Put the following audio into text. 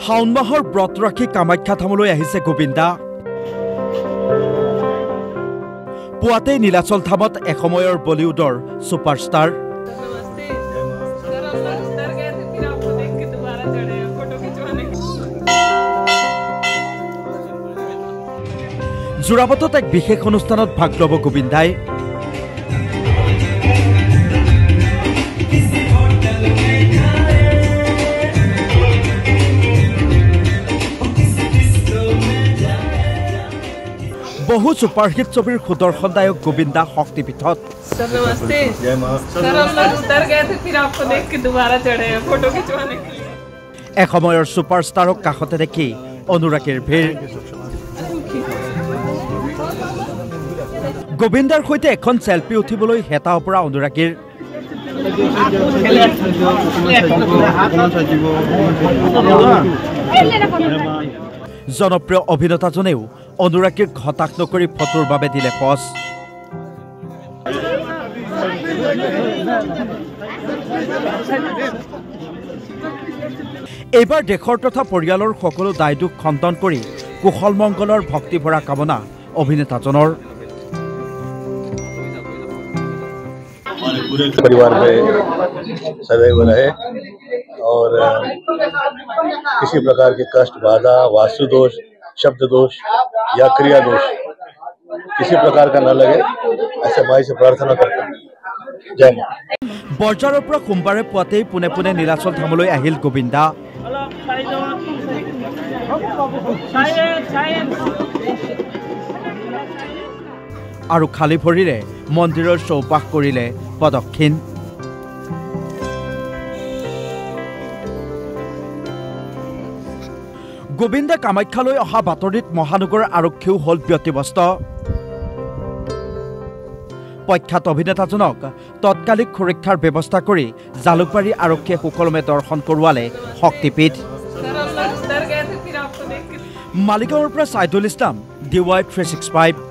শাওন মাহৰ ব্ৰত ৰাখি কামাখ্যা ধামলৈ আহিছে গোবিন্দা। পুৱাতেই নীলাচল ধামত এসময়ৰ বলিউডৰ ছুপাৰষ্টাৰ যোৰাবাটত এক বিশেষ অনুষ্ঠানত ভাগ ল'ব গোবিন্দাই। বহু ছুপাৰহিট ছবিৰ সুদৰ্শনদায়ক গোবিন্দা শক্তিপীঠত এসময়ৰ ছুপাৰষ্টাৰক কাষতে দেখি অনুৰাগীৰ ভিৰ। গোবিন্দাৰ সৈতে এখন চেলফি উঠিবলৈ হেতা অপৰা অনুৰাগীৰ। জনপ্ৰিয় অভিনেতাজনেও অনুৰাগীক হতাশ নকৰি ফটোৰ বাবে দিলে পজ। এইবাৰ দেশৰ তথা পৰিয়ালৰ সকলো দায় দুখ খণ্ডন কৰি কুশল মংগলৰ ভক্তিভৰা কামনা অভিনেতাজনৰ। पूरे परिवार में सदैव रहे और किसी प्रकार के कष्ट, बाधा, वास्तु दोष, शब्द दोष या क्रिया दोष किसी प्रकार का न लगे, ऐसे माई से प्रार्थना करता हूं। जय मां। বৰজাৰৰ পৰা সোমবাৰে পুৱাতেই পোনে পোনে নীলাচল ধামলৈ আহিল গোবিন্দা। আৰু খালী ভৰিৰে মন্দিৰৰ চৌপাশ কৰিলে প্ৰদক্ষিণ। গোবিন্দা কামাখ্যালৈ অহা বাতৰিত মহানগৰ আৰক্ষীও হ'ল ব্যতিব্যস্ত। প্ৰখ্যাত অভিনেতাজনক তৎকালিক সুৰক্ষাৰ ব্যৱস্থা কৰি জালুকবাৰী আৰক্ষীয়ে সুকলমে দৰ্শন কৰোৱালে শক্তিপীঠ। মালিগাঁৱৰ পৰা ছাইদুল ইছলাম, DY 365।